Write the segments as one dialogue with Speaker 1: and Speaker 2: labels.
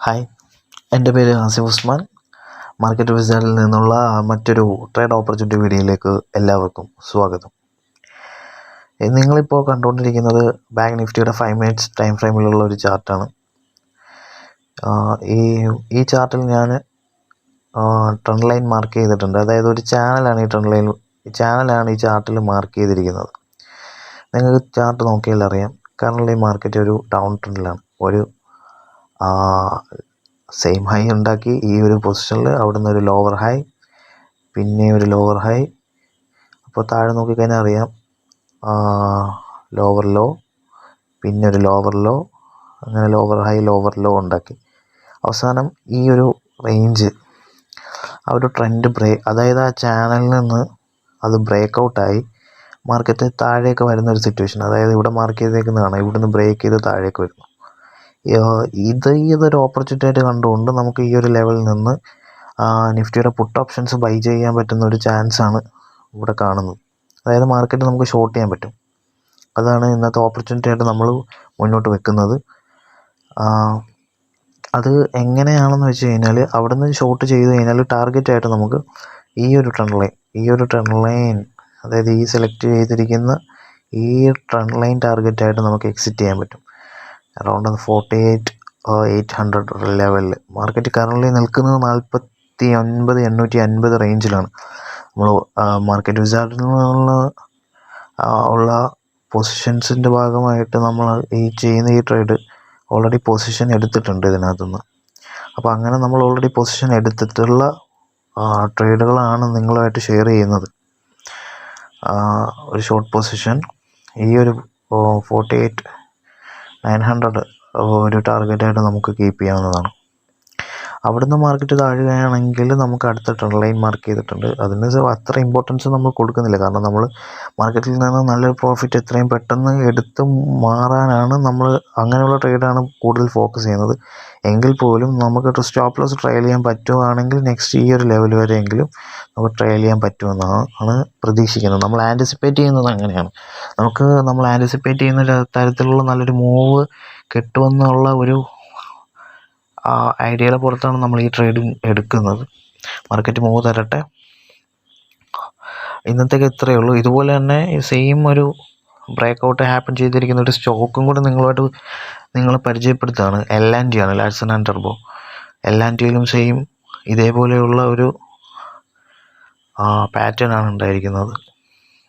Speaker 1: Hi, എൻ്റെ പേര് Asif Usman. Market വിസാറിൽ നിന്നുള്ള മറ്റൊരു ട്രേഡ് ഓപ്പർച്യൂണിറ്റി വീഡിയോയിലേക്ക് എല്ലാവർക്കും സ്വാഗതം. നിങ്ങളിപ്പോൾ കണ്ടുകൊണ്ടിരിക്കുന്നത് ബാങ്ക് നിഫ്റ്റിയുടെ 5 മിനിറ്റ്സ് ടൈം ഫ്രെയിമിലുള്ള ഒരു ചാർട്ടാണ്. ഈ ചാർട്ടിൽ ഞാൻ ട്രെൻഡ് ലൈൻ മാർക്ക് ചെയ്തിട്ടുണ്ട്. അതായത് ഒരു ചാനലാണ് ഈ ചാർട്ടിൽ മാർക്ക് ചെയ്തിരിക്കുന്നത്. നിങ്ങൾക്ക് ചാർട്ട് നോക്കിയാൽ അറിയാം, കറൻറ്റ്ലി മാർക്കറ്റ് ഒരു ഡൗൺ ട്രെൻഡിലാണ്. ഒരു സെയിം ഹൈ ഉണ്ടാക്കി ഈ ഒരു പൊസിഷനിൽ അവിടെ നിന്ന് ഒരു ലോവർ ഹൈ, പിന്നെ ഒരു ലോവർ ഹൈ. അപ്പോൾ താഴെ നോക്കിക്കഴിഞ്ഞാൽ അറിയാം, ലോവർ ലോ, പിന്നെ ഒരു ലോവർ ലോ, അങ്ങനെ ലോവർ ഹൈ ലോവർ ലോ ഉണ്ടാക്കി അവസാനം ഈ ഒരു റേഞ്ച് ആ ഒരു ട്രെൻഡ് അതായത് ആ ചാനലിൽ നിന്ന് അത് ബ്രേക്ക് ഔട്ടായി മാർക്കറ്റ് താഴേക്ക് വരുന്നൊരു സിറ്റുവേഷൻ. അതായത് ഇവിടെ മാർക്ക് ചെയ്തേക്കുന്നതാണ്, ഇവിടുന്ന് ബ്രേക്ക് ചെയ്ത് താഴേക്ക് വരുന്നു. ഇതൊരു ഓപ്പർച്യൂണിറ്റി ആയിട്ട് കണ്ടുകൊണ്ട് നമുക്ക് ഈ ഒരു ലെവലിൽ നിന്ന് നിഫ്റ്റിയുടെ പുട്ട് ഓപ്ഷൻസ് ബൈ ചെയ്യാൻ പറ്റുന്ന ഒരു ചാൻസാണ് ഇവിടെ കാണുന്നത്. അതായത് മാർക്കറ്റ് നമുക്ക് ഷോർട്ട് ചെയ്യാൻ പറ്റും. അതാണ് ഇന്നത്തെ ഓപ്പർച്യൂണിറ്റി ആയിട്ട് നമ്മൾ മുന്നോട്ട് വെക്കുന്നത്. അത് എങ്ങനെയാണെന്ന് വെച്ച് കഴിഞ്ഞാൽ, അവിടെ നിന്ന് ഷോർട്ട് ചെയ്ത് കഴിഞ്ഞാൽ ടാർഗറ്റായിട്ട് നമുക്ക് ഈ ഒരു ട്രെൻഡ് ലൈൻ അതായത് ഈ സെലക്ട് ചെയ്തിരിക്കുന്ന ഈ ട്രെൻഡ് ലൈൻ ടാർഗറ്റായിട്ട് നമുക്ക് എക്സിറ്റ് ചെയ്യാൻ പറ്റും. അറൗണ്ട് 48,800 ലെവലിൽ മാർക്കറ്റ് കറൻറ്റ്ലി നിൽക്കുന്നത് 49,850 റേഞ്ചിലാണ്. നമ്മൾ മാർക്കറ്റ് വിസാർഡിൽ ഉള്ള പൊസിഷൻസിൻ്റെ ഭാഗമായിട്ട് നമ്മൾ ചെയ്യുന്ന ഈ ട്രേഡ് ഓൾറെഡി പൊസിഷൻ എടുത്തിട്ടുണ്ട് ഇതിനകത്തുനിന്ന്. അപ്പോൾ അങ്ങനെ നമ്മൾ ഓൾറെഡി പൊസിഷൻ എടുത്തിട്ടുള്ള ട്രേഡുകളാണ് നിങ്ങളുമായിട്ട് ഷെയർ ചെയ്യുന്നത്. ഒരു ഷോർട്ട് പൊസിഷൻ ഈ ഒരു 48,900 ഒരു ടാർഗറ്റായിട്ട് നമുക്ക് കീപ്പ് ചെയ്യാവുന്നതാണ്. അവിടുന്ന് മാർക്കറ്റ് താഴുകയാണെങ്കിൽ നമുക്ക് അടുത്ത ട്രെൻഡ് ലൈൻ മാർക്ക് ചെയ്തിട്ടുണ്ട്. അതിന് അത്ര ഇമ്പോർട്ടൻസ് നമ്മൾ കൊടുക്കുന്നില്ല, കാരണം നമ്മൾ മാർക്കറ്റിൽ നിന്ന് നല്ലൊരു പ്രോഫിറ്റ് എത്രയും പെട്ടെന്ന് എടുത്ത് മാറാനാണ് നമ്മൾ അങ്ങനെയുള്ള ട്രേഡാണ് കൂടുതൽ ഫോക്കസ് ചെയ്യുന്നത്. എങ്കിൽ പോലും നമുക്ക് സ്റ്റോപ്പ് ലോസ് ട്രയൽ ചെയ്യാൻ പറ്റുകയാണെങ്കിൽ നെക്സ്റ്റ് ഈ ഒരു ലെവൽ വരെയെങ്കിലും നമുക്ക് ട്രയൽ ചെയ്യാൻ പറ്റുമെന്നാണ് പ്രതീക്ഷിക്കുന്നത്. നമ്മൾ ആൻറ്റിസിപ്പേറ്റ് ചെയ്യുന്നത് അങ്ങനെയാണ്. നമ്മൾ ആൻറ്റിസിപ്പേറ്റ് ചെയ്യുന്ന തരത്തിലുള്ള നല്ലൊരു മൂവ് കിട്ടുമെന്നുള്ള ഒരു ഐഡിയയുടെ പുറത്താണ് നമ്മൾ ഈ ട്രേഡ് എടുക്കുന്നത്. മാർക്കറ്റ് മൂവ് തരട്ടെ. ഇന്നത്തേക്ക് ഇത്രയേ ഉള്ളൂ. ഇതുപോലെ തന്നെ സെയിം ഒരു ബ്രേക്ക് ഔട്ട് ഹാപ്പൻ ചെയ്തിരിക്കുന്ന ഒരു സ്റ്റോക്കും കൂടെ നിങ്ങളെ പരിചയപ്പെടുത്തുകയാണ്. L&T ആണ്, ലാർസൻ ആൻഡ് ടർബോ. L&Tയിലും സെയിം ഇതേപോലെയുള്ള ഒരു പാറ്റേൺ ആണ് ഉണ്ടായിരിക്കുന്നത്.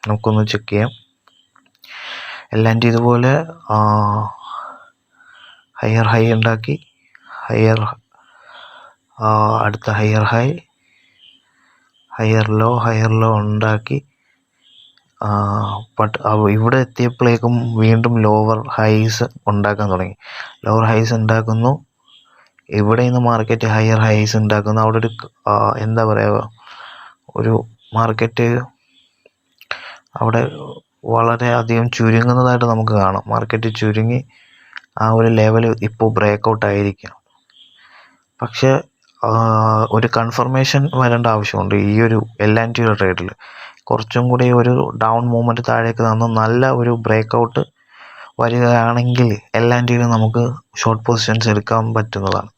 Speaker 1: നമുക്കൊന്ന് ചെക്ക് ചെയ്യാം. L&T ഇതുപോലെ ഹയർ ഹൈ ഉണ്ടാക്കി, അടുത്ത ഹയർ ഹൈ, ഹയർ ലോ ഉണ്ടാക്കി, ബട്ട് ഇവിടെ എത്തിയപ്പോഴേക്കും വീണ്ടും ലോവർ ഹൈസ് ഉണ്ടാക്കാൻ തുടങ്ങി. ലോവർ ഹൈസ് ഉണ്ടാക്കുന്നു, ഇവിടെ നിന്ന് മാർക്കറ്റ് ഹയർ ഹൈസ് ഉണ്ടാക്കുന്നു. അവിടെ ഒരു എന്താ പറയുക, ഒരു മാർക്കറ്റ് അവിടെ വളരെയധികം ചുരുങ്ങുന്നതായിട്ട് നമുക്ക് കാണാം. മാർക്കറ്റ് ചുരുങ്ങി ആ ഒരു ലെവൽ ഇപ്പോൾ ബ്രേക്ക് ഔട്ട് ആയിരിക്കാം. പക്ഷേ ഒരു കൺഫർമേഷൻ വരേണ്ട ആവശ്യമുണ്ട്. ഈ ഒരു L&Tയുടെ ട്രേഡിൽ കുറച്ചും കൂടി ഒരു ഡൗൺ മൂവ്മെൻറ്റ് താഴേക്ക് തന്നു നല്ല ഒരു ബ്രേക്ക് ഔട്ട് വരികയാണെങ്കിൽ L&Tയിൽ നമുക്ക് ഷോർട്ട് പൊസിഷൻസ് എടുക്കാൻ പറ്റുന്നതാണ്.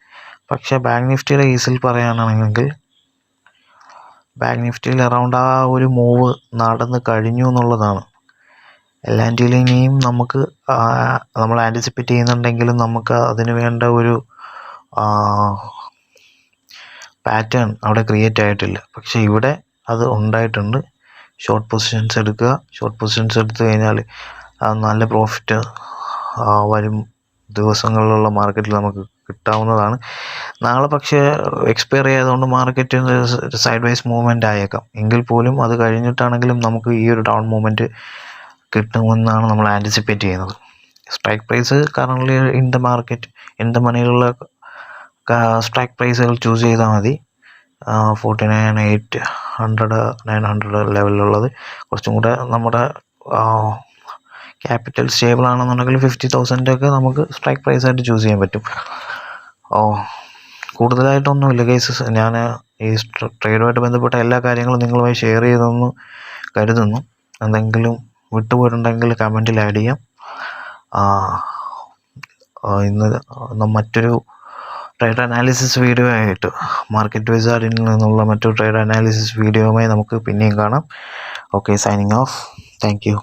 Speaker 1: പക്ഷേ ബാങ്ക് നിഫ്റ്റിയുടെ കേസിൽ പറയുകയാണെങ്കിൽ ബാങ്ക് നിഫ്റ്റിയിൽ അറൗണ്ട് ആ ഒരു മൂവ് നടന്ന് കഴിഞ്ഞു എന്നുള്ളതാണ്. L&Tയിൽ ഇനിയും നമ്മൾ ആൻറ്റിസിപ്പേറ്റ് ചെയ്യുന്നുണ്ടെങ്കിലും നമുക്ക് അതിന് വേണ്ട ഒരു പാറ്റേൺ അവിടെ ക്രിയേറ്റ് ആയിട്ടില്ല. പക്ഷേ ഇവിടെ അത് ഉണ്ടായിട്ടുണ്ട്. ഷോർട്ട് പൊസിഷൻസ് എടുക്കുക. ഷോർട്ട് പൊസിഷൻസ് എടുത്തു കഴിഞ്ഞാൽ നല്ല പ്രോഫിറ്റ് വരും ദിവസങ്ങളിലുള്ള മാർക്കറ്റിൽ നമുക്ക് കിട്ടാവുന്നതാണ്. നാളെ പക്ഷേ എക്സ്പയർ ചെയ്തുകൊണ്ട് മാർക്കറ്റ് സൈഡ് വൈസ് മൂവ്മെൻ്റ് ആയേക്കാം. എങ്കിൽ പോലും അത് കഴിഞ്ഞിട്ടാണെങ്കിലും നമുക്ക് ഈ ഒരു ഡൗൺ മൂവ്മെൻറ്റ് കിട്ടുമെന്നാണ് നമ്മൾ ആൻറ്റിസിപ്പേറ്റ് ചെയ്യുന്നത്. Strike price currently in the മണിയിലുള്ള സ്ട്രൈക്ക് പ്രൈസുകൾ ചൂസ് ചെയ്താൽ മതി. 49,800 900 ലെവലിലുള്ളത് കുറച്ചും കൂടെ നമ്മുടെ ക്യാപിറ്റൽ സ്റ്റേബിൾ ആണെന്നുണ്ടെങ്കിൽ 50,000 ഒക്കെ നമുക്ക് സ്ട്രൈക്ക് പ്രൈസായിട്ട് ചൂസ് ചെയ്യാൻ പറ്റും. കൂടുതലായിട്ടൊന്നുമില്ല കേസസ്. ഞാൻ ഈ ട്രേഡുമായിട്ട് ബന്ധപ്പെട്ട എല്ലാ കാര്യങ്ങളും നിങ്ങളുമായി ഷെയർ ചെയ്തെന്ന് കരുതുന്നു. എന്തെങ്കിലും വിട്ടുപോയിട്ടുണ്ടെങ്കിൽ കമൻറ്റിൽ ആഡ് ചെയ്യാം. ഇന്ന് മറ്റൊരു ട്രേഡ് അനാലിസിസ് വീഡിയോ ആയിട്ട് മാർക്കറ്റ് വിസാർഡിൽ നിന്നുള്ള മറ്റു ട്രേഡ് അനാലിസിസ് വീഡിയോയുമായി നമുക്ക് പിന്നെയും കാണാം. Okay, signing off. Thank you.